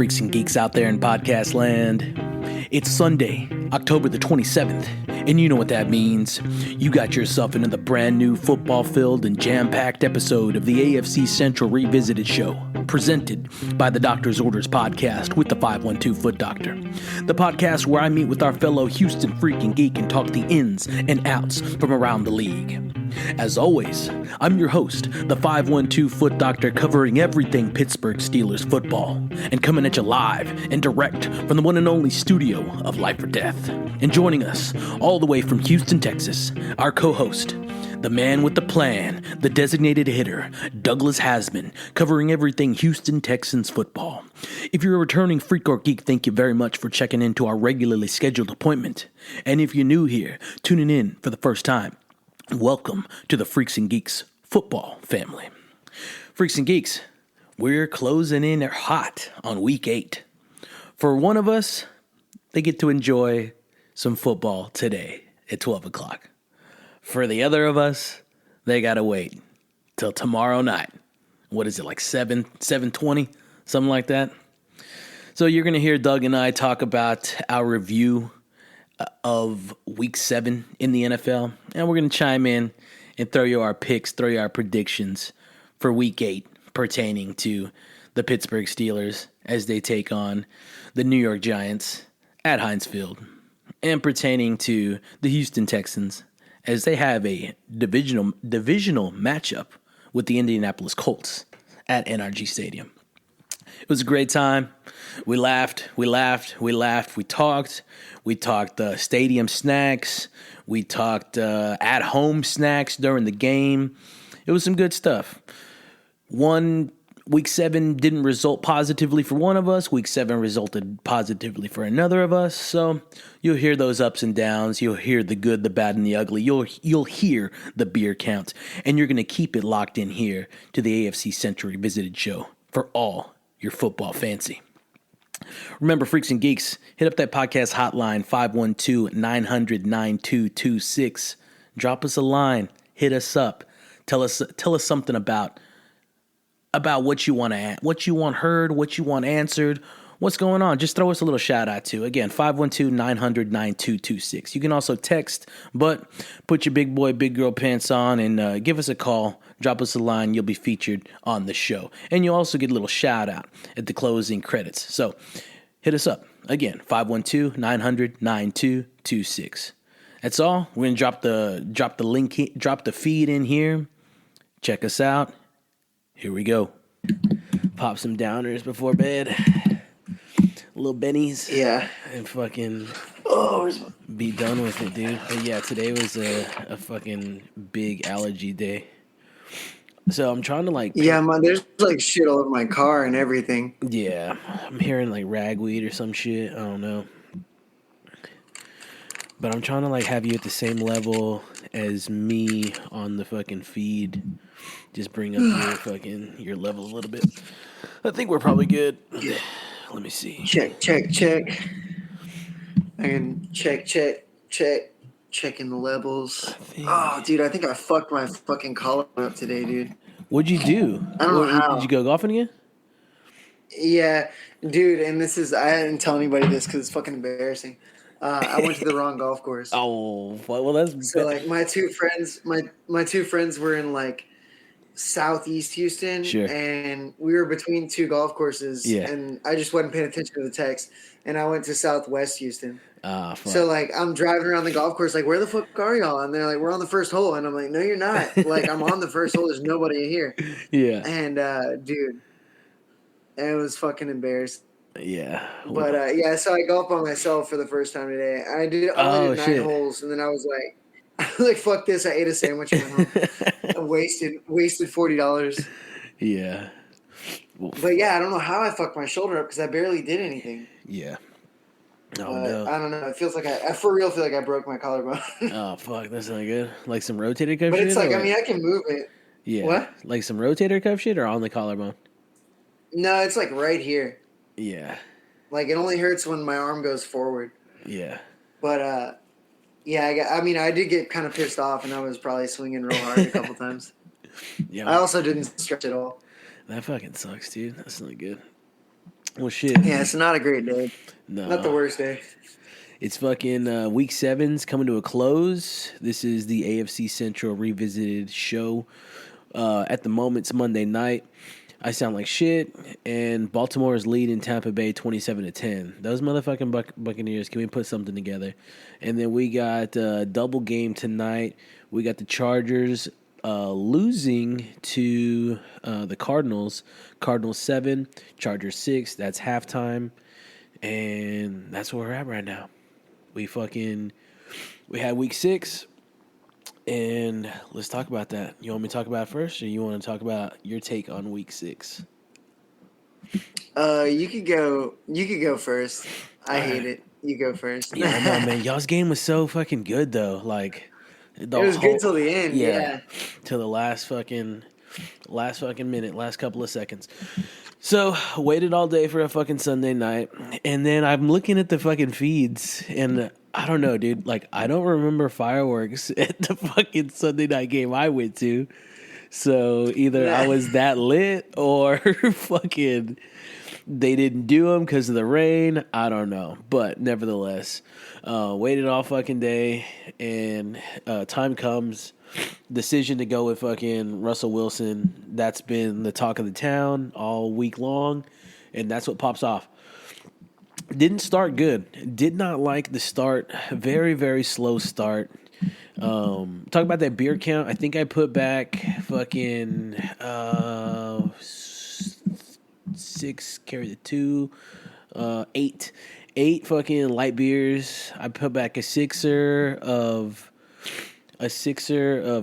freaks and geeks out there in podcast land. It's Sunday, October the 27th, and you know what that means. You got yourself into the brand new football-filled and jam-packed episode of the AFC Central Revisited show, presented by the Doctor's Orders podcast with the 512 Foot Doctor. The podcast where I meet with our fellow Houston freak and geek and talk the ins and outs from around the league. As always, I'm your host, the 512 Foot Doctor, covering everything Pittsburgh Steelers football, and coming at you live and direct from the one and only studio of Life or Death. And joining us all the way from Houston, Texas, our co-host, the man with the plan, the designated hitter, Douglas Haseman, covering everything Houston Texans football. If you're a returning freak or geek, thank you very much for checking into our regularly scheduled appointment. And if you're new here, tuning in for the first time, welcome to the Freaks and Geeks football family. Freaks and Geeks, we're closing in hot on week 8. For one of us, they get to enjoy some football today at 12 o'clock. For the other of us, they got to wait till tomorrow night. What is it, like 7:20, something like that? So you're going to hear Doug and I talk about our review of week 7 in the NFL, and we're going to chime in and throw you our picks, throw you our predictions for week 8 pertaining to the Pittsburgh Steelers as they take on the New York Giants at Heinz Field, and pertaining to the Houston Texans as they have a divisional matchup with the Indianapolis Colts at NRG Stadium. It was a great time. We laughed. We talked stadium snacks. We talked at-home snacks during the game. It was some good stuff. Week 7 didn't result positively for one of us. Week 7 resulted positively for another of us. So you'll hear those ups and downs. You'll hear the good, the bad, and the ugly. You'll hear the beer count. And you're going to keep it locked in here to the AFC Central Revisited show for all your football fancy. Remember, Freaks and Geeks, hit up that podcast hotline, 512-900-9226. Drop us a line. Hit us up. Tell us something about what you want to what you want heard, what you want answered, what's going on. Just throw us a little shout out too. Again, 512-900-9226. You can also text, but put your big boy, big girl pants on and give us a call. Drop us a line. You'll be featured on the show. And you'll also get a little shout out at the closing credits. So hit us up. Again, 512-900-9226. That's all. We're going to drop the link, drop the feed in here. Check us out. Here we go. Pop some downers before bed. Little bennies. Yeah. And fucking be done with it, dude. But yeah, today was a fucking big allergy day. So I'm trying to there's like shit all over my car and everything. Yeah. I'm hearing like ragweed or some shit. I don't know. But I'm trying to have you at the same level as me on the fucking feed. Just bring up your level a little bit. I think we're probably good. Yeah. Let me see. Check. I can checking the levels. Dude, I think I fucked my fucking collar up today, dude. What'd you do? I don't know how. Did you go golfing again? Yeah, dude, and I didn't tell anybody this because it's fucking embarrassing. I went to the wrong golf course. Oh, well, that's so my two friends were in southeast Houston, sure. And we were between two golf courses, yeah. And I just wasn't paying attention to the text, and I went to southwest Houston. Fuck. So I'm driving around the golf course, where the fuck are y'all? And they're like, we're on the first hole, and I'm like, no, you're not. I'm on the first hole. There's nobody here. Yeah. And dude, it was fucking embarrassing. Yeah. But so I golfed by myself for the first time today. I did only 9 holes, and then I was like, fuck this. I ate a sandwich and went home. I wasted $40. Yeah. But yeah, I don't know how I fucked my shoulder up because I barely did anything. Yeah. No. I don't know. It feels like I for real feel like I broke my collarbone. Oh fuck, that's not good. Like some rotator cuff shit. But it's I can move it. Yeah. What? Like some rotator cuff shit or on the collarbone? No, it's right here. Yeah. It only hurts when my arm goes forward. Yeah. But I did get kind of pissed off, and I was probably swinging real hard a couple times. Yeah. I also didn't stretch at all. That fucking sucks, dude. That's not good. Well, shit. Yeah, it's not a great day. No. Not the worst day. It's fucking Not the worst day. It's fucking week 7's coming to a close. This is the AFC Central Revisited show. At the moment, it's Monday night. I sound like shit, and Baltimore is leading Tampa Bay 27-10. Those motherfucking Buccaneers, can we put something together? And then we got a double game tonight. We got the Chargers losing to the Cardinals. Cardinals 7, Chargers 6. That's halftime. And that's where we're at right now. We had week 6, and let's talk about that. You want me to talk about it first, or you want to talk about your take on week 6? You could go first. I hate it. You go first. Yeah, I know, man. Y'all's game was so fucking good, though. Like, it was good till the end. Yeah. Till the last fucking minute, last couple of seconds. So, waited all day for a fucking Sunday night, and then I'm looking at the fucking feeds, and I don't know, dude. Like, I don't remember fireworks at the fucking Sunday night game I went to. So, either I was that lit, or fucking they didn't do them because of the rain. I don't know. But, nevertheless, waited all fucking day, and time comes. Decision to go with fucking Russell Wilson. That's been the talk of the town all week long, and that's what pops off. Didn't start good. Did not like the start. Very, very slow start. Talk about that beer count. I think I put back fucking 6, carry the 2, 8. 8 fucking light beers. I put back a sixer of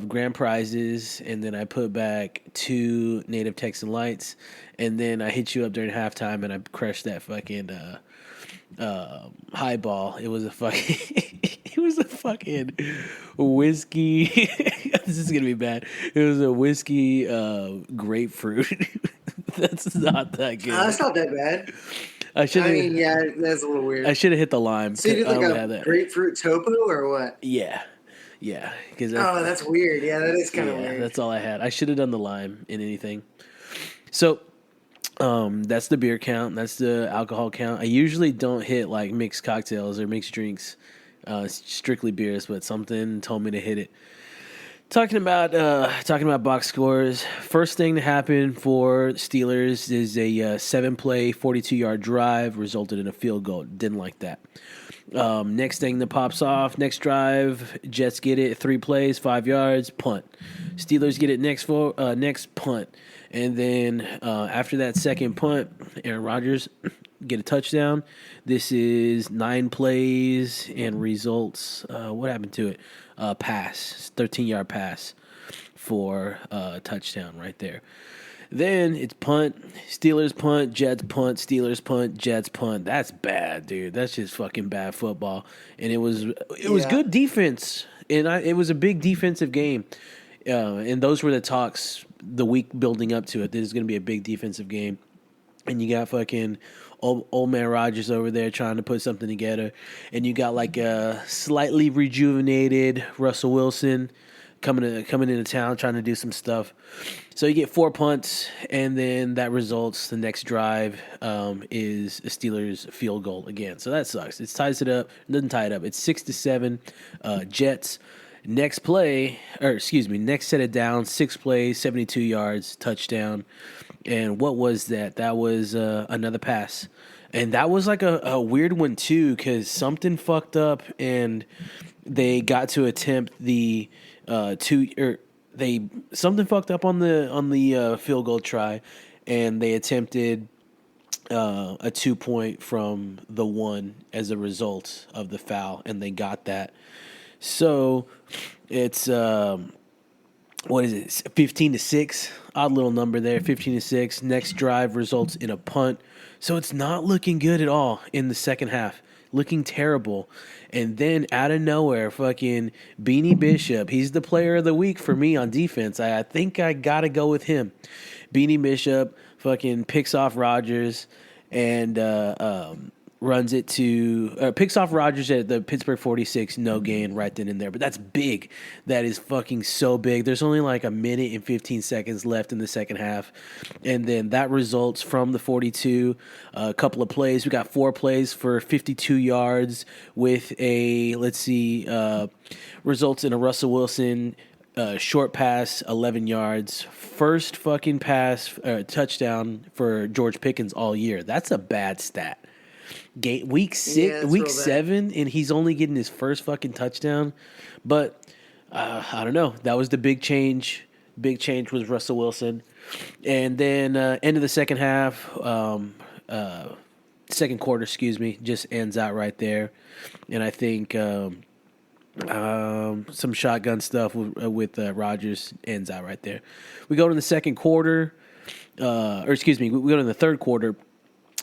grand prizes, and then I put back 2 native Texan lights, and then I hit you up during halftime, and I crushed that fucking highball. It was a fucking whiskey. This is gonna be bad. It was a whiskey grapefruit. That's not that good. That's not that bad. That's a little weird. I should have hit the lime. So you did like a grapefruit topo or what? Yeah, because that's weird. Yeah, that is kind of weird. That's all I had. I should have done the lime in anything. So, that's the beer count. That's the alcohol count. I usually don't hit like mixed cocktails or mixed drinks, strictly beers. But something told me to hit it. Talking about box scores. First thing to happen for Steelers is a 7-play, 42-yard drive resulted in a field goal. Didn't like that. Next thing that pops off, next drive, Jets get it, 3 plays, 5 yards, punt. Steelers get it next punt. And then after that second punt, Aaron Rodgers get a touchdown. This is 9 plays and results. What happened to it? Pass, 13-yard pass for a touchdown right there. Then it's punt, Steelers punt, Jets punt, Steelers punt, Jets punt. That's bad, dude. That's just fucking bad football. And it was good defense, and it was a big defensive game. And those were the talks the week building up to it. This is going to be a big defensive game. And you got fucking old man Rodgers over there trying to put something together. And you got like a slightly rejuvenated Russell Wilson coming into town trying to do some stuff. So you get 4 punts, and then that results. The next drive is a Steelers field goal again. So that sucks. It ties it up. It doesn't tie it up. It's 6-7 Jets. Next set it down. 6 plays, 72 yards, touchdown. And what was that? That was another pass. And that was like a weird one too, because something fucked up, and they got to attempt the something fucked up on the field goal try, and they attempted a 2-point from the 1 as a result of the foul, and they got that. So it's 15-6, odd little number there, 15-6. Next drive results in a punt. So it's not looking good at all in the second half. Looking terrible. And then out of nowhere, fucking Beanie Bishop, he's the player of the week for me on defense. I think I got to go with him. Beanie Bishop fucking picks off Rodgers, and runs it to picks off Rodgers at the Pittsburgh 46, no gain right then and there. But that's big. That is fucking so big. There's only like a minute and 15 seconds left in the second half, and then that results from the 42. A couple of plays. We got 4 plays for 52 yards with a results in a Russell Wilson short pass, 11 yards. First fucking pass touchdown for George Pickens all year. That's a bad stat. Week 7, and he's only getting his first fucking touchdown. But I don't know. That was the big change. Big change was Russell Wilson. And then end of the second half, second quarter, just ends out right there. And I think some shotgun stuff with Rodgers ends out right there. We go to the second quarter, we go to the third quarter.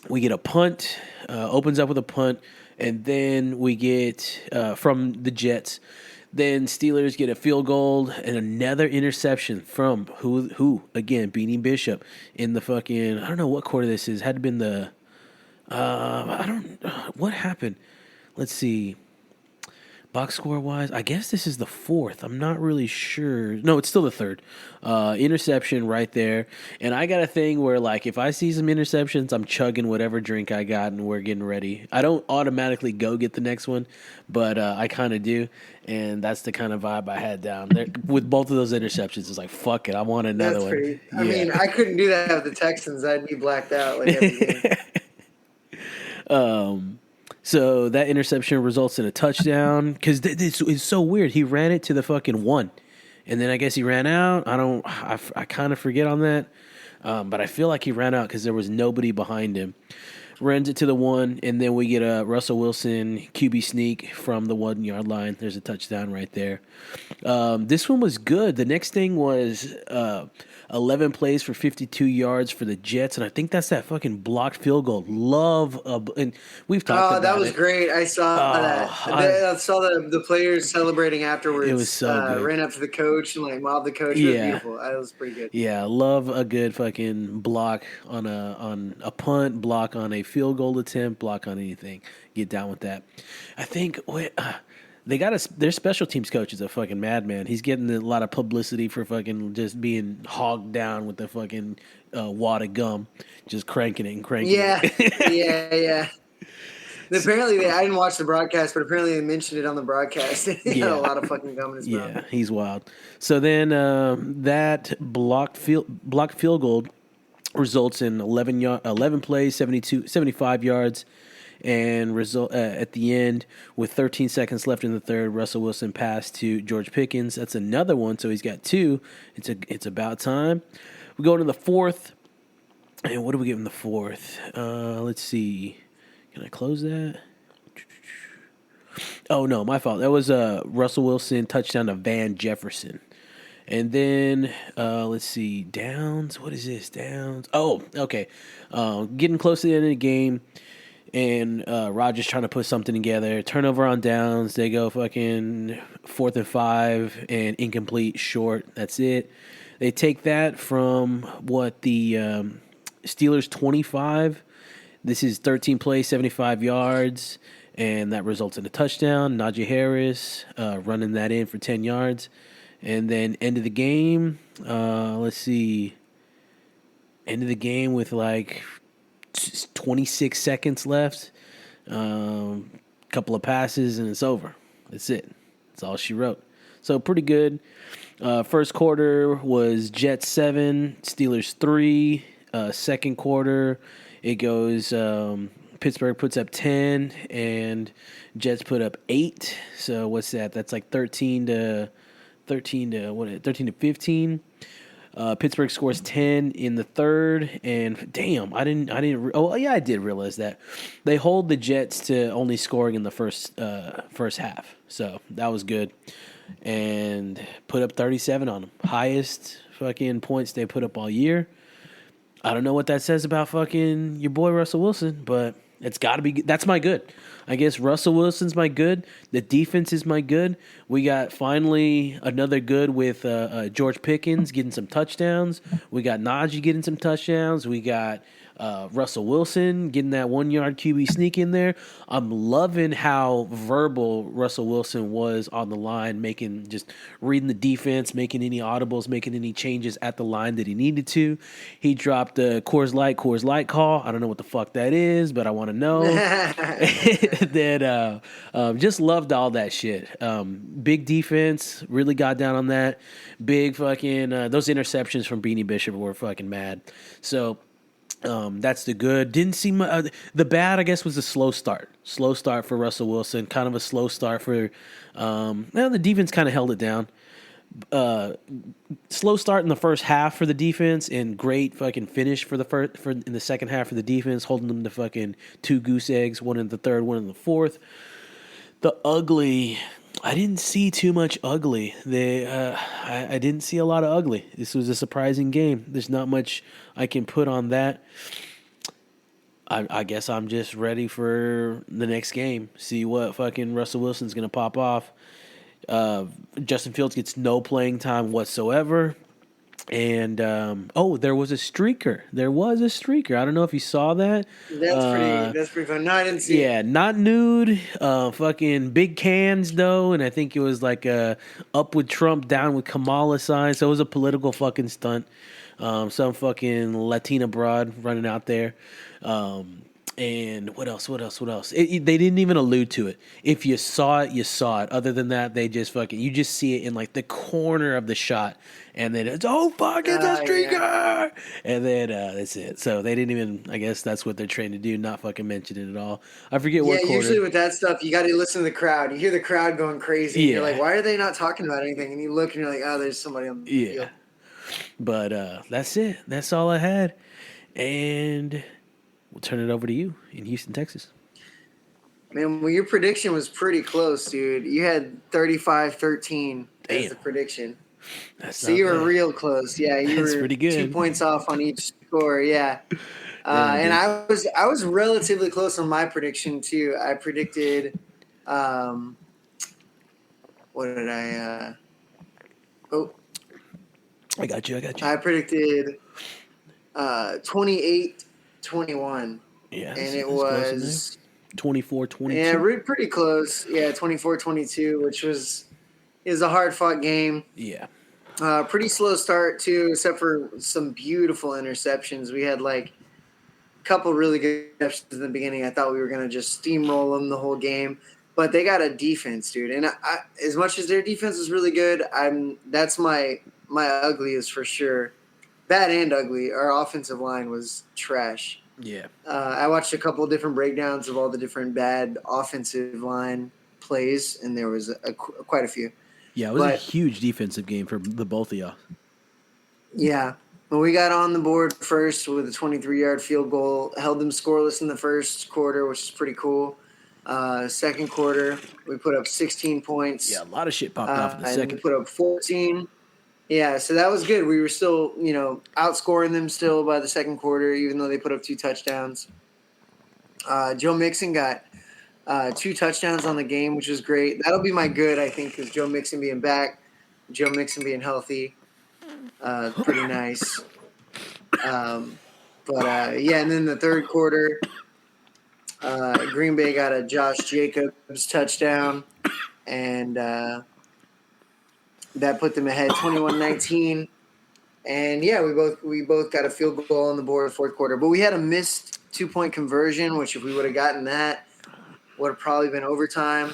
We get a punt, opens up with a punt, and then we get from the Jets. Then Steelers get a field goal and another interception from who again, Beanie Bishop in the fucking, I don't know what quarter this is. Had to been the what happened? Let's see. Box score wise, I guess this is the fourth. I'm not really sure. No, it's still the third. Interception right there. And I got a thing where, like, if I see some interceptions, I'm chugging whatever drink I got and we're getting ready. I don't automatically go get the next one, but I kind of do. And that's the kind of vibe I had down there. With both of those interceptions, it's like, fuck it, I want another one. I mean, I couldn't do that with the Texans. I'd be blacked out like every game. So that interception results in a touchdown because it's so weird. He ran it to the fucking 1, and then I guess he ran out. I kind of forget on that, but I feel like he ran out because there was nobody behind him. Runs it to the 1, and then we get a Russell Wilson QB sneak from the 1-yard line. There's a touchdown right there. This one was good. The next thing was 11 plays for 52 yards for the Jets, and I think that's that fucking blocked field goal. And we've talked about it. Oh, that was great. I saw that. I saw the players celebrating afterwards. It was so good. Ran up to the coach and like mobbed the coach. It was beautiful. It was pretty good. Yeah, love a good fucking block on a punt, block on a field goal attempt, block on anything. Get down with that. I think they got their special teams coach is a fucking madman. He's getting a lot of publicity for fucking just being hogged down with the fucking wad of gum, just cranking it. Yeah. Apparently, I didn't watch the broadcast, but apparently they mentioned it on the broadcast. He had a lot of fucking gum in his mouth. Yeah, he's wild. So then that blocked field goal results in 11 plays, 75 yards. And result at the end with 13 seconds left in the third, Russell Wilson passed to George Pickens. That's another one, so he's got 2. It's about time. We go into the fourth, and what do we get in the fourth? Let's see. Can I close that? Oh no, my fault. That was a Russell Wilson touchdown to Van Jefferson. And then let's see, downs. What is this? Downs. Oh, okay. Getting close to the end of the game. And Rodgers trying to put something together. Turnover on downs. They go fucking 4th and 5 and incomplete short. That's it. They take that from the Steelers 25. This is 13 plays, 75 yards, and that results in a touchdown. Najee Harris running that in for 10 yards. And then end of the game. Let's see. End of the game with like 26 seconds left, couple of passes, and it's over. That's it. That's all she wrote. So pretty good. First quarter was Jets 7, Steelers 3. Second quarter, it goes Pittsburgh puts up 10, and Jets put up 8. So what's that? That's like 13 to 15. Pittsburgh scores 10 in the third, and damn, I did realize that they hold the Jets to only scoring in the first half, so that was good, and put up 37 on them, highest fucking points they put up all year. I don't know what that says about fucking your boy Russell Wilson, but it's got to be. That's my good. I guess Russell Wilson's my good. The defense is my good. We got finally another good with George Pickens getting some touchdowns. We got Najee getting some touchdowns. We got Russell Wilson getting that 1 yard QB sneak in there. I'm loving how verbal Russell Wilson was on the line, just reading the defense, making any audibles, making any changes at the line that he needed to. He dropped the Coors Light call. I don't know what the fuck that is, but I want to know. Then just loved all that shit. Big defense, really got down on that. Big fucking those interceptions from Beanie Bishop were fucking mad. So that's the good. Didn't see the bad. I guess was the slow start. Slow start for Russell Wilson. Kind of a slow start for. The defense kind of held it down. Slow start in the first half for the defense, and great fucking finish for in the second half for the defense, holding them to fucking 2 goose eggs, one in the third, one in the fourth. The ugly. I didn't see too much ugly. I didn't see a lot of ugly. This was a surprising game. There's not much I can put on that. I guess I'm just ready for the next game. See what fucking Russell Wilson's going to pop off. Justin Fields gets no playing time whatsoever. And, there was a streaker. I don't know if you saw that. That's pretty fun. No, I didn't see it. Yeah, not nude. Fucking big cans, though. And I think it was like a up with Trump, down with Kamala sign. So it was a political fucking stunt. Some fucking Latina broad running out there. And what else? They didn't even allude to it. If you saw it, you saw it. Other than that, they just you just see it in like the corner of the shot. And then it's, oh, fuck, it's a streaker! Yeah. And then that's it. So they didn't even, I guess that's what they're trained to do, not fucking mention it at all. I forget what quarter. Yeah, usually with that stuff, you got to listen to the crowd. You hear the crowd going crazy. Yeah. You're like, why are they not talking about anything? And you look and you're like, oh, there's somebody on the field. But that's it. That's all I had. And we'll turn it over to you in Houston, Texas. Man, well, your prediction was pretty close, dude. You had 35-13 as the prediction. So you were real close. Yeah, you were pretty good. 2 points off on each score. Yeah. And I was relatively close on my prediction too. I predicted what did I I got you. I predicted 28-21. Yeah. And it was 24-22. Yeah, pretty close. Yeah, 24-22, which is a hard-fought game. Yeah. Pretty slow start, too, except for some beautiful interceptions. We had, a couple really good interceptions in the beginning. I thought we were going to just steamroll them the whole game. But they got a defense, dude. And as much as their defense is really good, that's my ugliest for sure. Bad and ugly. Our offensive line was trash. Yeah. I watched a couple of different breakdowns of all the different bad offensive line plays, and there was quite a few. Yeah, it was a huge defensive game for the both of y'all. Yeah. Well, we got on the board first with a 23-yard field goal, held them scoreless in the first quarter, which is pretty cool. Second quarter, we put up 16 points. Yeah, a lot of shit popped off in the second. We put up 14. Yeah, so that was good. We were still, outscoring them still by the second quarter, even though they put up 2 touchdowns. Joe Mixon got 2 touchdowns on the game, which was great. That'll be my good, I think, because Joe Mixon being back, Joe Mixon being healthy, pretty nice. And then the third quarter, Green Bay got a Josh Jacobs touchdown, and that put them ahead 21-19. And yeah, we both got a field goal on the board fourth quarter. But we had a missed 2-point conversion, which if we would have gotten that, would have probably been overtime.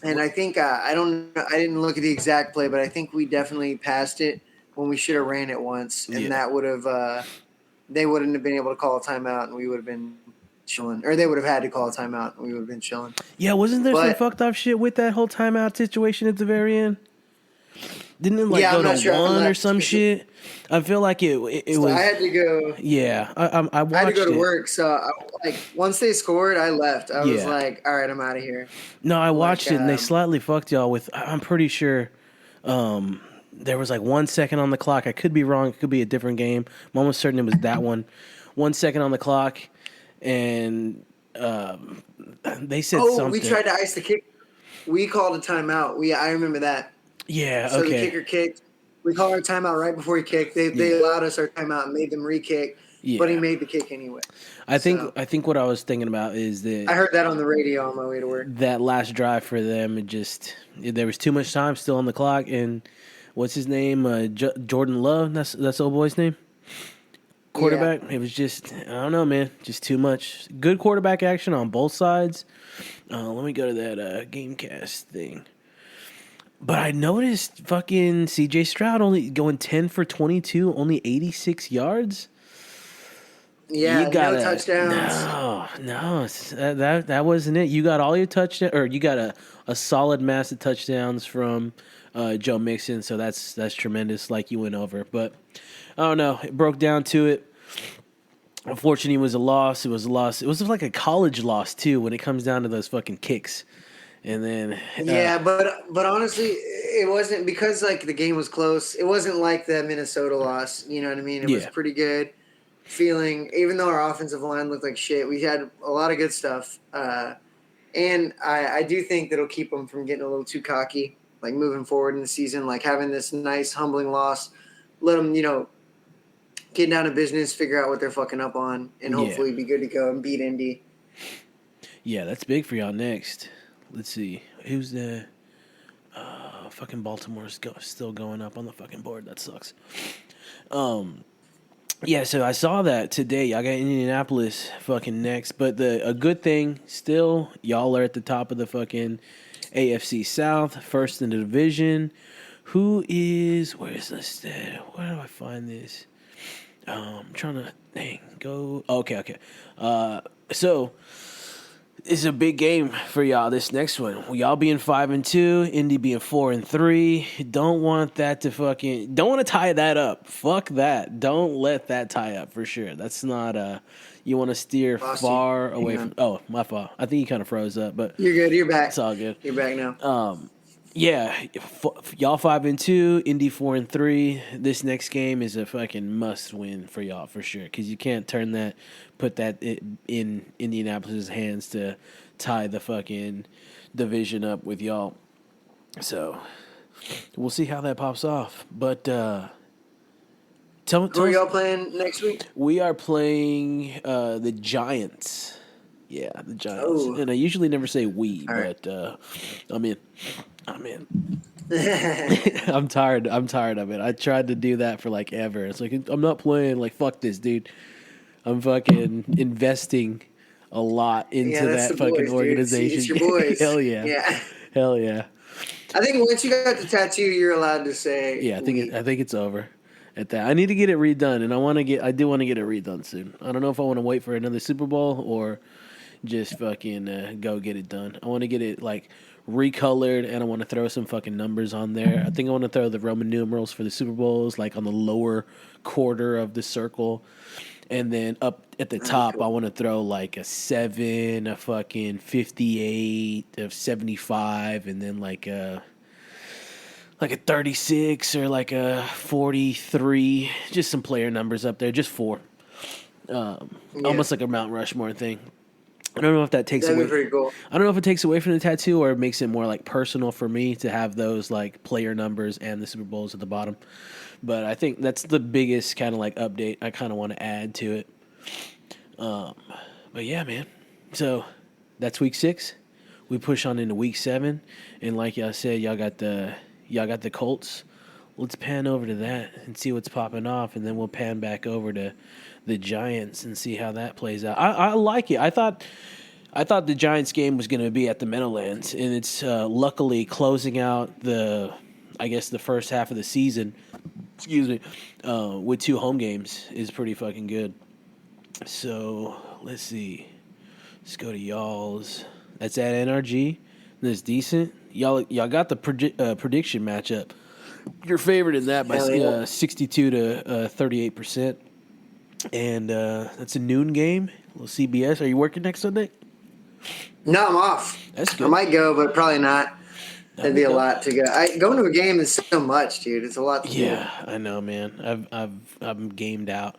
And I think I didn't look at the exact play, but I think we definitely passed it when we should have ran it once, and that would have they wouldn't have been able to call a timeout, and we would have been chilling, or they would have had to call a timeout, and we would have been chilling. Yeah, wasn't there some fucked up shit with that whole timeout situation at the very end? Didn't it go to one or some shit? I feel like it was. I had to go. Yeah, I watched. I had to go to work, so once they scored, I left. I was like, all right, I'm out of here. No, I watched it, and they slightly fucked y'all with. I'm pretty sure there was 1 second on the clock. I could be wrong. It could be a different game. I'm almost certain it was that one. 1 second on the clock, and they said something. Oh, we tried to ice the kick. We called a timeout. I remember that. Yeah, so the kicker kicked. We called our timeout right before he kicked. They allowed us our timeout and made them re-kick. Yeah. but he made the kick anyway. I think what I was thinking about is that I heard that on the radio on my way to work. that last drive for them, there was too much time still on the clock, and what's his name? Jordan Love. That's old boy's name. Quarterback. Yeah. It was just, I don't know, man. Just too much. Good quarterback action on both sides. Let me go to that Gamecast thing. But I noticed fucking C.J. Stroud only going 10 for 22, only 86 yards. Yeah, no touchdowns. No, that wasn't it. You got all your touchdowns, or you got a solid mass of touchdowns from Joe Mixon, so that's tremendous, like you went over. But I don't know. It broke down to it. Unfortunately, it was a loss. It was a loss. It was like a college loss, too, when it comes down to those fucking kicks. And then but honestly, it wasn't because like the game was close. It wasn't like the Minnesota loss. You know what I mean? It was pretty good feeling. Even though our offensive line looked like shit, we had a lot of good stuff. And I do think that'll keep them from getting a little too cocky, like moving forward in the season, like having this nice humbling loss. Let them, get down to business, figure out what they're fucking up on, and hopefully be good to go and beat Indy. Yeah, that's big for y'all next. Let's see. Who's the fucking Baltimore's still going up on the fucking board. That sucks. Yeah, so I saw that today. Y'all got Indianapolis fucking next. But a good thing, still, y'all are at the top of the fucking AFC South, first in the division. Where is this? Where do I find this? I'm trying to, go. Okay. So, it's a big game for y'all, this next one. Y'all being 5-2, Indy being 4-3. Don't want to tie that up. Fuck that. Don't let that tie up for sure. That's not you want to steer far away from. Oh, my fault. I think you kind of froze up, but you're good. You're back. It's all good. You're back now. Yeah, y'all 5-2, Indy 4-3. This next game is a fucking must win for y'all for sure, because you can't put that in Indianapolis' hands to tie the fucking division up with y'all. So we'll see how that pops off. But who are y'all playing next week? We are playing the Giants. Yeah, the Giants. Oh. And I usually never say we, but I'm in. I'm tired of it. I tried to do that for like ever. It's like, I'm not playing. Like, fuck this, dude. I'm fucking investing a lot into that fucking boys, organization. It's your boys. Hell yeah. Yeah. Hell yeah. I think once you got the tattoo, you're allowed to say. Yeah, I think it's over at that. I need to get it redone, and I do want to get it redone soon. I don't know if I want to wait for another Super Bowl or just fucking go get it done. I want to get it like recolored, and I want to throw some fucking numbers on there. I think I want to throw the Roman numerals for the Super Bowls like on the lower quarter of the circle, and then up at the top, cool. I want to throw like a 7, a fucking 58, a 75, and then like a 36 or like a 43. Just some player numbers up there, just 4. Almost like a Mount Rushmore thing. I don't know if that takes away. Pretty cool. I don't know if it takes away from the tattoo or it makes it more like personal for me to have those like player numbers and the Super Bowls at the bottom. But I think that's the biggest kind of like update I kind of want to add to it. But yeah, man. So that's week 6. We push on into week 7, and like y'all said, y'all got the Colts. Let's pan over to that and see what's popping off, and then we'll pan back over to the Giants and see how that plays out. I like it. I thought the Giants game was going to be at the Meadowlands, and it's luckily closing out the first half of the season. Excuse me, with 2 home games is pretty fucking good. So let's see. Let's go to y'all's. That's at NRG. That's decent. Y'all got the prediction matchup. Your favorite in that by 62 to 38%. And that's a noon game. A little CBS. Are you working next Sunday? No, I'm off. That's good. I might go, but probably not. That'd be a lot to go. Going to a game is so much, dude. It's a lot to do. Yeah, I know, man. I'm gamed out.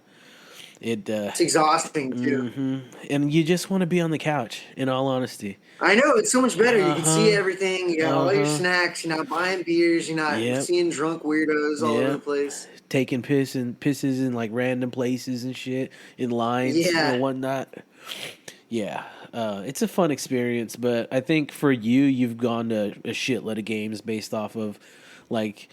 It's exhausting too. Mm-hmm. And you just want to be on the couch, in all honesty. I know, it's so much better. You can see Uh-huh. everything. You got all your snacks. You're not buying beers. You're not Yep. seeing drunk weirdos all over the Yep. place. Taking pisses in like random places and shit, in lines Yeah. and whatnot. Yeah. It's a fun experience, but I think for you, you've gone to a shitload of games based off of like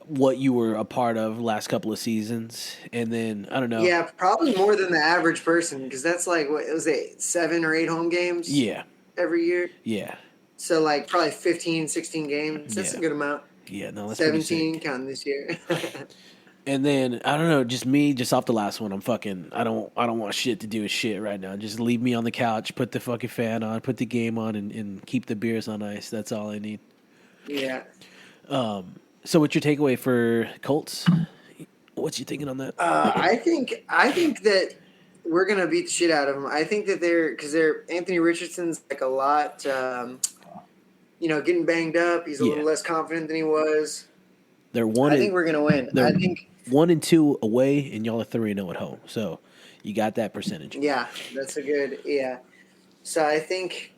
what you were a part of last couple of seasons, and then I don't know. Yeah, probably more than the average person because that's like, what was it, 7 or 8 home games Yeah. every year? Yeah. So like probably 15, 16 games. That's a good amount. Yeah, no, that's pretty 17 sick. counting this year. And then I don't know, just me, just off the last one. I don't want shit to do with shit right now. Just leave me on the couch, put the fucking fan on, put the game on, and keep the beers on ice. That's all I need. Yeah. So, what's your takeaway for Colts? What's you thinking on that? I think that we're gonna beat the shit out of them. I think that they're Anthony Richardson's like a lot, getting banged up. He's a little less confident than he was. They're I think we're gonna win. I think 1-2 away, and y'all are 3-0 at home. So you got that percentage. Yeah, that's a good So I think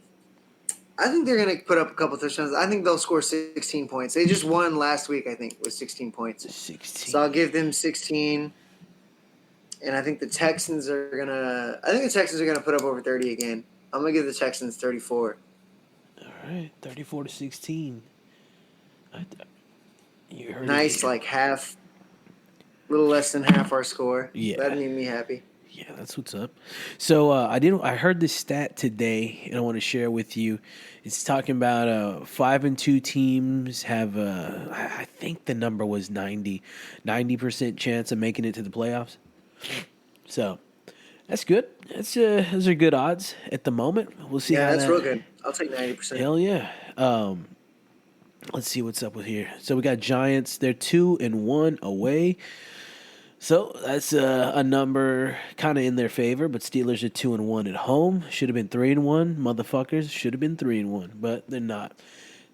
they're gonna put up a couple touchdowns. I think they'll score 16 points. They just won last week, I think, with 16 points. 16. So I'll give them 16. And I think the Texans are gonna put up over 30 again. I'm gonna give the Texans 34. All right, 34-16. You heard nice, like half, a little less than half our score. Yeah, that made me happy. Yeah, that's what's up. So I heard this stat today, and I want to share with you. It's talking about 5-2 teams have I think the number was 90% chance of making it to the playoffs. So that's good. Those are good odds at the moment. We'll see. Yeah, that's real good. I'll take 90%. Hell yeah. Let's see what's up with here. So we got Giants. They're 2-1 away. So that's a number kind of in their favor. But Steelers are 2-1 at home. Should have been 3-1. Motherfuckers should have been 3-1, but they're not.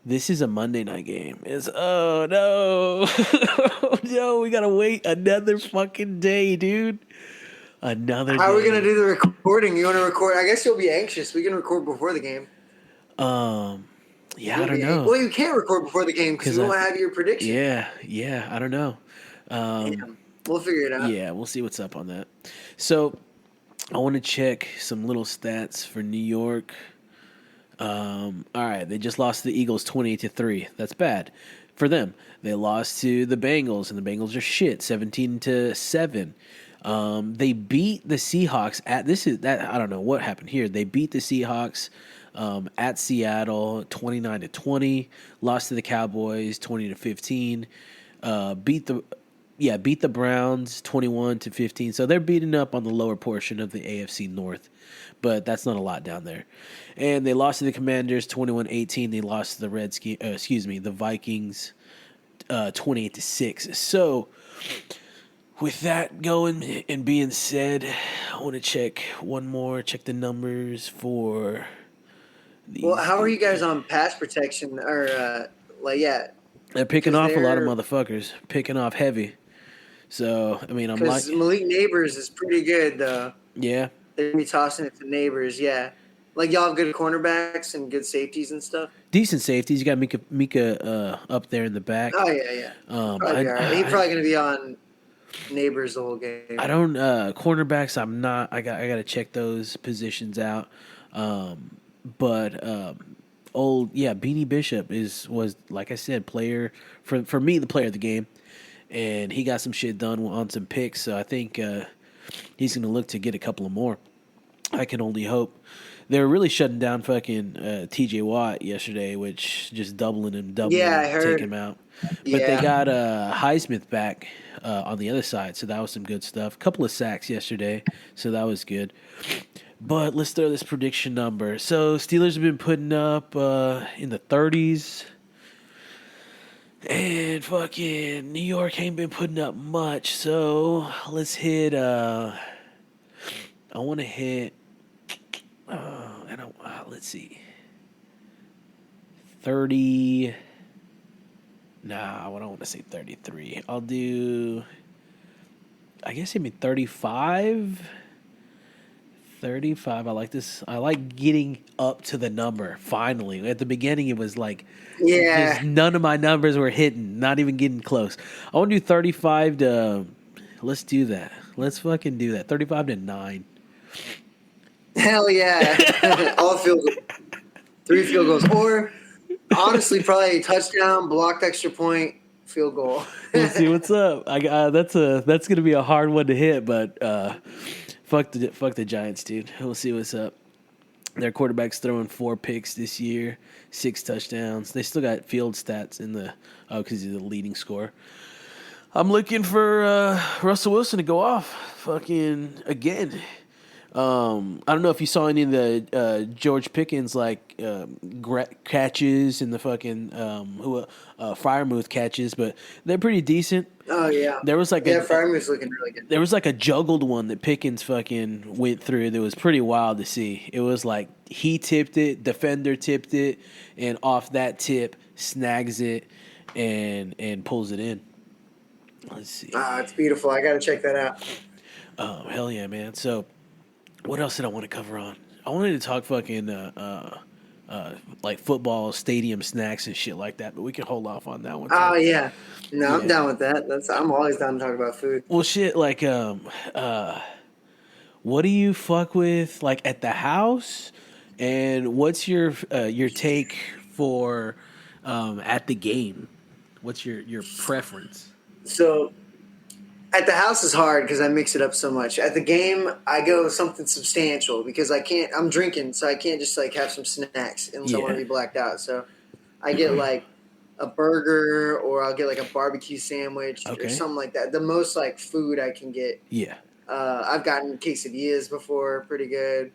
This is a Monday night game. Oh no, no, we gotta wait another fucking day, dude. Another. How are we day. gonna do the recording? You want to record? I guess you'll be anxious. We can record before the game. Yeah, I don't know. Well, you can't record before the game because we won't have your prediction. Yeah, I don't know. We'll figure it out. Yeah, we'll see what's up on that. So, I want to check some little stats for New York. All right, they just lost to the Eagles 28-3. That's bad for them. They lost to the Bengals, and the Bengals are shit, 17-7. They beat the Seahawks I don't know what happened here. They beat the Seahawks at Seattle 29-20. Lost to the Cowboys 20-15. Beat the Browns 21-15. So they're beating up on the lower portion of the AFC North, but that's not a lot down there. And they lost to the Commanders 21-18. They lost to the Vikings 28-6. So with that going and being said, I want to check the numbers for these. Well, how are you guys on pass protection or They're picking off a lot of motherfuckers, picking off heavy. So, I mean, because Malik Neighbors is pretty good, though. Yeah. They're going to be tossing it to Neighbors, yeah. Like, y'all have good cornerbacks and good safeties and stuff? Decent safeties. You got Mika up there in the back. Oh, yeah. Probably all right. He's probably going to be on Neighbors the whole game. I don't cornerbacks, I'm not. I got to check those positions out. But Beanie Bishop was like I said, player for me, the player of the game. And he got some shit done on some picks, so I think he's going to look to get a couple of more. I can only hope. They were really shutting down fucking T.J. Watt yesterday, which just doubling him, I heard. take him out. But they got Highsmith back on the other side, so that was some good stuff. A couple of sacks yesterday, so that was good. But let's throw this prediction number. So Steelers have been putting up in the 30s. And fucking New York ain't been putting up much, so let's hit. I want to hit. Let's see. 30. Nah, I don't want to say 33. I'll do. I guess he made 35. 35. I like this. I like getting up to the number. Finally, at the beginning, it was like, just none of my numbers were hitting. Not even getting close. I want to do 35 to. Let's do that. Let's fucking do that. 35 to 9. Hell yeah! All field goals. 3 field goals, or honestly, probably a touchdown, blocked extra point, field goal. We'll see what's up. That's gonna be a hard one to hit, but fuck the Giants, dude. We'll see what's up. Their quarterback's throwing 4 picks this year, 6 touchdowns. They still got field stats in the because he's the leading scorer. I'm looking for Russell Wilson to go off fucking again. I don't know if you saw any of the George Pickens catches and the fucking Freiermuth catches, but they're pretty decent. Oh yeah, there was Freiermuth's looking really good. There was like a juggled one that Pickens fucking went through that was pretty wild to see. It was like he tipped it, defender tipped it, and off that tip snags it and pulls it in. Let's see. It's beautiful. I gotta check that out. Oh hell yeah, man! So. What else did I want to cover on? I wanted to talk fucking like football stadium snacks and shit like that, but we can hold off on that one. Oh yeah, no, I'm down with that. I'm always down to talk about food. Well, shit, like what do you fuck with like at the house, and what's your take for at the game? What's your preference? So. At the house is hard because I mix it up so much. At the game, I go with something substantial because I'm drinking, so I can't just like have some snacks unless I want to be blacked out. So I get like a burger or I'll get like a barbecue sandwich or something like that. The most like food I can get. Yeah. I've gotten quesadillas before, pretty good.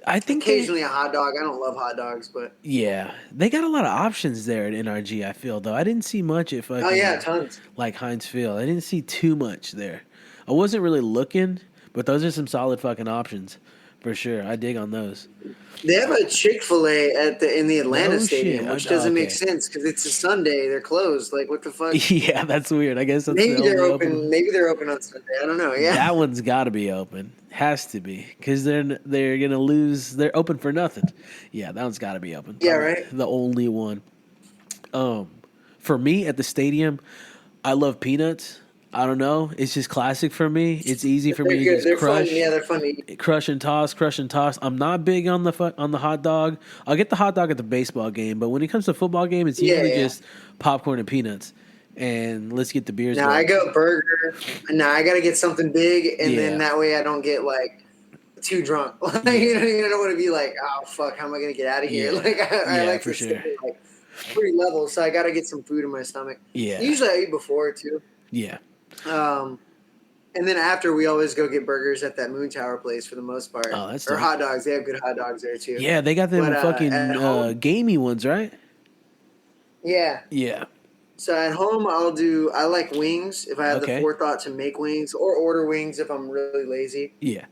I think occasionally a hot dog. I don't love hot dogs, but yeah, they got a lot of options there at NRG. I feel though I didn't see much if tons like Heinz Field. I didn't see too much there. I wasn't really looking, but those are some solid fucking options for sure. I dig on those. They have a Chick-fil-A in the Atlanta Stadium, which doesn't make sense because it's a Sunday. They're closed. Like, what the fuck? Yeah, that's weird. I guess that's maybe they're open. Maybe they're open on Sunday. I don't know. Yeah, that one's got to be open. Has to be because they're gonna lose. They're open for nothing. Yeah, that one's got to be open. Yeah, right. The only one. For me at the stadium, I love peanuts. I don't know. It's just classic for me. It's easy for me to just crush. Fun. Yeah, they're fun to eat. Crush and toss. I'm not big on the hot dog. I'll get the hot dog at the baseball game, but when it comes to football game, it's usually just popcorn and peanuts. And let's get the beers. Now I go burger. Now I got to get something big, and then that way I don't get like too drunk. You don't want to be like, oh fuck, how am I gonna get out of here? Like I like to stay like pretty level, so I got to get some food in my stomach. Yeah. Usually I eat before too. Yeah. And then after we always go get burgers at that Moon Tower place for the most part. Oh, that's or dope. Hot dogs. They have good hot dogs there too. Yeah, they got them fucking gamey ones, right? Yeah. Yeah. So at home I like wings if I have the forethought to make wings or order wings if I'm really lazy. Yeah.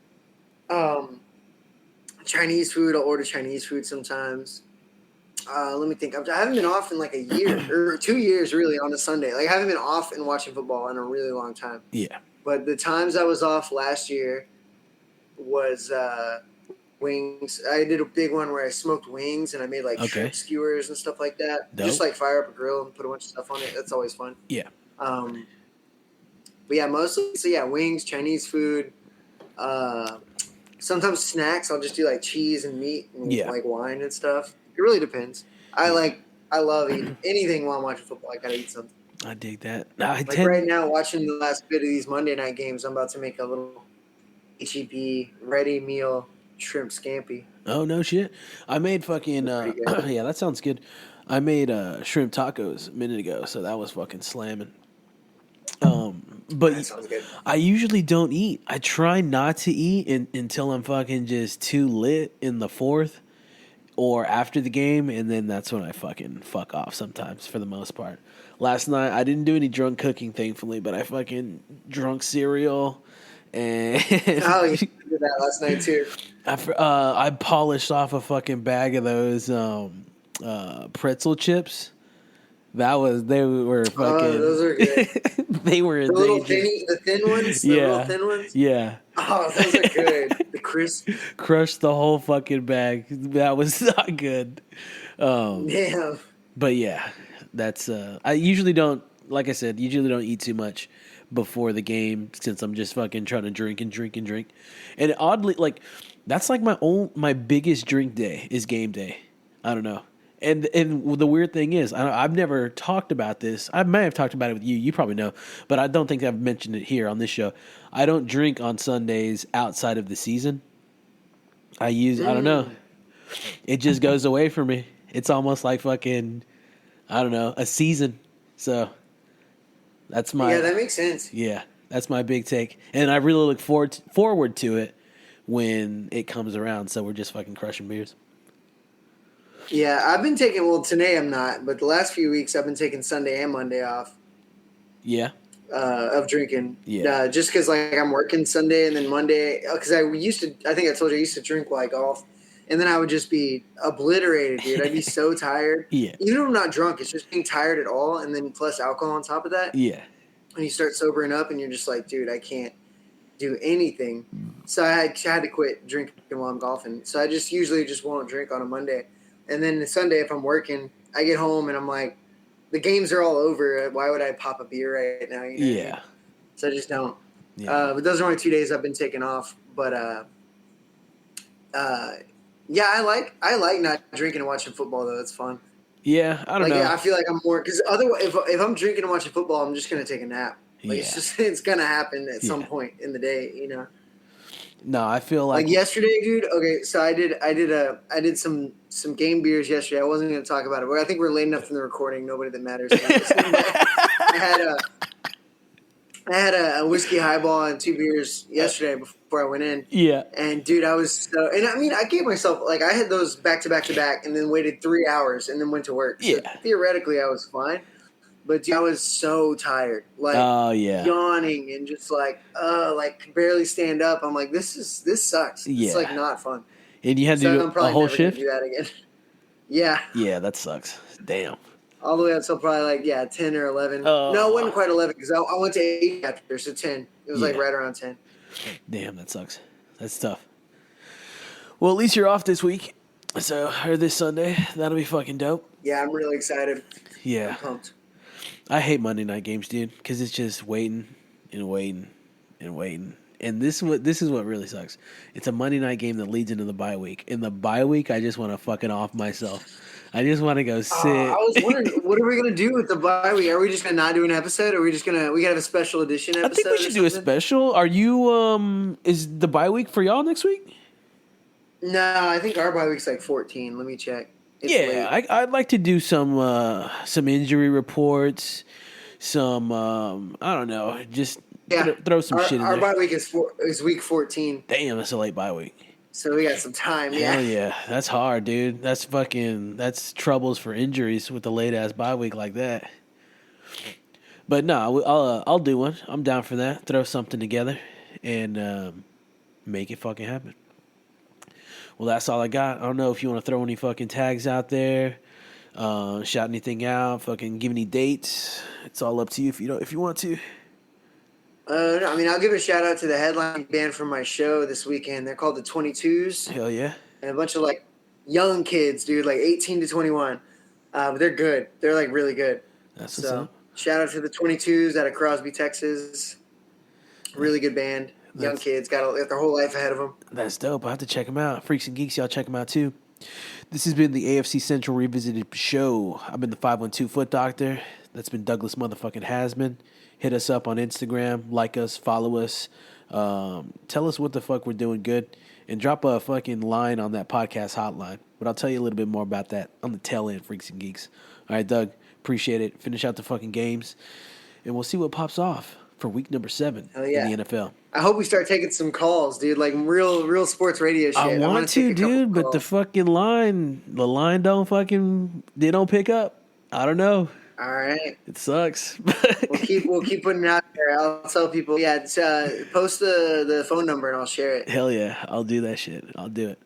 Chinese food, I'll order Chinese food sometimes. Let me think. I haven't been off in like a year or 2 years really on a Sunday. Like I haven't been off and watching football in a really long time. Yeah. But the times I was off last year was wings. I did a big one where I smoked wings and I made like shrimp skewers and stuff like that. Dope. Just like fire up a grill and put a bunch of stuff on it. That's always fun. Yeah. But yeah, mostly wings, Chinese food. Sometimes snacks. I'll just do like cheese and meat and like wine and stuff. It really depends. I love eating anything while I'm watching football. I gotta eat something. I dig that. Right now, watching the last bit of these Monday night games, I'm about to make a little HEB ready meal shrimp scampi. Oh no shit! I made fucking yeah, that sounds good. I made shrimp tacos a minute ago, so that was fucking slamming. But that sounds good. I usually don't eat. I try not to eat until I'm fucking just too lit in the fourth or after the game, and then that's when I fucking fuck off sometimes for the most part. Last night, I didn't do any drunk cooking, thankfully, but I fucking drunk cereal. And oh, you did that last night, too. I polished off a fucking bag of those pretzel chips They were fucking. Oh, those are good. They were the thin ones. The little thin ones. Yeah. Oh, those are good. The crisp. Crushed the whole fucking bag. That was not good. Damn. But yeah, that's. I usually don't. Like I said, usually don't eat too much before the game since I'm just fucking trying to drink. And oddly, like that's like my biggest drink day is game day. I don't know. And the weird thing is, I've never talked about this. I may have talked about it with you. You probably know, but I don't think I've mentioned it here on this show. I don't drink on Sundays outside of the season. I don't know. It just goes away for me. It's almost like fucking, I don't know, a season. So that's my. Yeah, that makes sense. Yeah, that's my big take. And I really look forward to it when it comes around. So we're just fucking crushing beers. Yeah, I've been taking, well, today I'm not, but the last few weeks I've been taking Sunday and Monday off. Yeah. Of drinking. Yeah. Just because, like, I'm working Sunday and then Monday, because I think I told you I used to drink while I golf, and then I would just be obliterated, dude. I'd be so tired. Yeah. Even if I'm not drunk, it's just being tired at all, and then plus alcohol on top of that. Yeah. And you start sobering up, and you're just like, dude, I can't do anything. So I had to quit drinking while I'm golfing. So I usually won't drink on a Monday. And then Sunday, if I'm working, I get home and I'm like, the games are all over. Why would I pop a beer right now? You know Yeah. what I mean? So I just don't. Yeah. But those are only 2 days I've been taking off. But yeah, I like not drinking and watching football though. It's fun. Yeah, I don't know. Yeah, I feel like I'm more because otherwise, if I'm drinking and watching football, I'm just gonna take a nap. Like it's gonna happen at some point in the day, you know. No, I feel like yesterday, dude. Okay, so I did some game beers yesterday. I wasn't going to talk about it, but I think we're late enough in the recording. Nobody that matters. I had a whiskey highball and 2 beers yesterday before I went in. Yeah. And dude, I gave myself I had those back to back and then waited 3 hours and then went to work. So theoretically, I was fine. But dude, I was so tired, yawning and just barely stand up. I'm like, this sucks. Yeah. It's not fun. And you had to do a whole shift? Do that again. Yeah. Yeah, that sucks. Damn. All the way up till probably 10 or 11. No, it wasn't quite 11 because I went to 8 after, so 10. It was right around 10. Damn, that sucks. That's tough. Well, at least you're off this week. Or this Sunday. That'll be fucking dope. Yeah, I'm really excited. Yeah. I'm pumped. I hate Monday night games, dude, because it's just waiting and waiting and waiting. And this is what really sucks. It's a Monday night game that leads into the bye week. In the bye week, I just want to fucking off myself. I just want to go sit. I was wondering, what are we going to do with the bye week? Are we just going to not do an episode? Or are we just going to – we got to have a special edition episode? I think we should do a special. Are you is the bye week for y'all next week? No, I think our bye week's 14. Let me check. I'd like to do some injury reports, some I don't know, just throw some shit in there. Our bye week is week 14. Damn, that's a late bye week. So we got some time. Hell yeah, that's hard, dude. That's troubles for injuries with the late ass bye week like that. But no, I'll do one. I'm down for that. Throw something together and make it fucking happen. Well, that's all I got. I don't know if you want to throw any fucking tags out there, shout anything out, fucking give any dates. It's all up to you if you want to. No, I mean, I'll give a shout out to the headline band from my show this weekend. They're called the 22s. Hell yeah! And a bunch of young kids, dude, 18 to 21. But they're good. They're really good. That's what's up. Shout out to the 22s out of Crosby, Texas. Really good band. Young kids got their whole life ahead of them. That's dope. I have to check them out. Freaks and Geeks, y'all check them out too. This has been the AFC Central Revisited show. I've been the 512 Foot Doctor. That's been Douglas motherfucking Haseman. Hit us up on Instagram. Like us. Follow us. Tell us what the fuck we're doing good. And drop a fucking line on that podcast hotline. But I'll tell you a little bit more about that on the tail end, Freaks and Geeks. All right, Doug. Appreciate it. Finish out the fucking games. And we'll see what pops off for week number 7 in the NFL. I hope we start taking some calls, dude. Real sports radio shit. I want to, dude, but the fucking line they don't pick up. I don't know. All right. It sucks. we'll keep putting it out there. I'll tell people. Yeah, post the phone number and I'll share it. Hell yeah, I'll do that shit. I'll do it.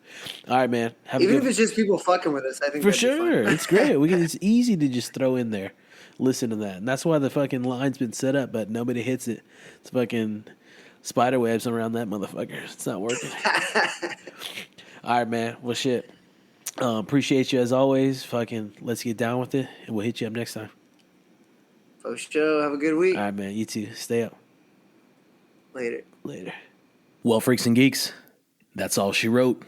All right, man. Even if it's just people fucking with us, I think for sure. It's great. It's easy to just throw in there. listen to that. And that's why the fucking line's been set up, but nobody hits it. It's fucking spider webs around that motherfucker. It's not working. All right, man. Well, shit. Appreciate you as always. Fucking let's get down with it, and we'll hit you up next time. For sure. Have a good week. All right, man. You too. Stay up. Later. Well, freaks and geeks, that's all she wrote.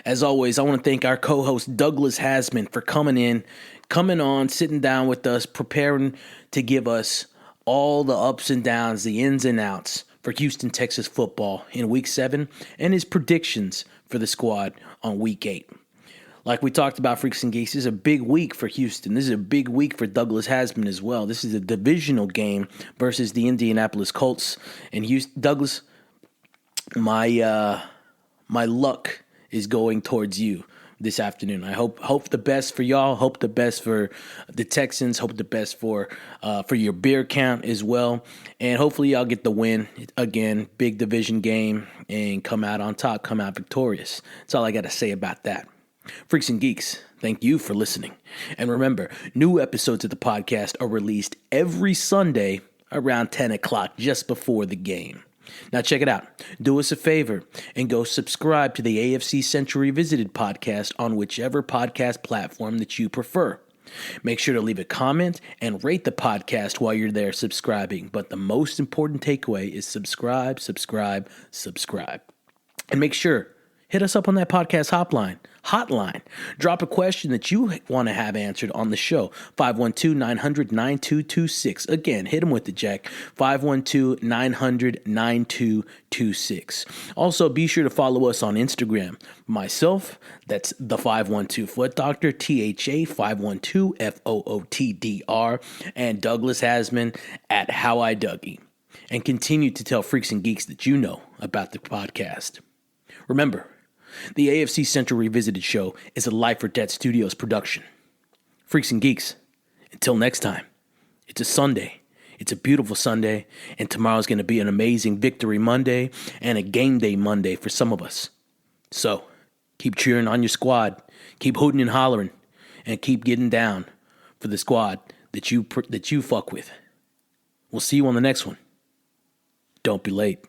As always, I want to thank our co-host Douglas Haseman for coming on, sitting down with us, preparing to give us all the ups and downs, the ins and outs for Houston, Texas football in Week 7 and his predictions for the squad on Week 8. Like we talked about, Freaks and Geeks, this is a big week for Houston. This is a big week for Douglas Haseman as well. This is a divisional game versus the Indianapolis Colts. And Douglas, my luck is going towards you this afternoon. I hope the best for y'all. Hope the best for the Texans. Hope the best for your beer count as well. And hopefully y'all get the win again. Big division game and come out on top. Come out victorious. That's all I got to say about that. Freaks and Geeks, thank you for listening. And remember, new episodes of the podcast are released every Sunday around 10 o'clock, just before the game. Now check it out. Do us a favor and go subscribe to the AFC Central Revisited podcast on whichever podcast platform that you prefer. Make sure to leave a comment and rate the podcast while you're there subscribing. But the most important takeaway is subscribe. And make sure, hit us up on that podcast hotline. Drop a question that you want to have answered on the show. 512-900-9226. Again, hit them with the jack. 512-900-9226. Also, be sure to follow us on Instagram. Myself, that's the 512 Foot Doctor, THA 512 FOOTDR, and Douglas Haseman at How I Dougie. And continue to tell Freaks and Geeks that you know about the podcast. Remember, the AFC Central Revisited show is a Life or Death Studios production. Freaks and Geeks, until next time, it's a Sunday. It's a beautiful Sunday, and tomorrow's going to be an amazing Victory Monday and a Game Day Monday for some of us. So, keep cheering on your squad, keep hooting and hollering, and keep getting down for the squad that you fuck with. We'll see you on the next one. Don't be late.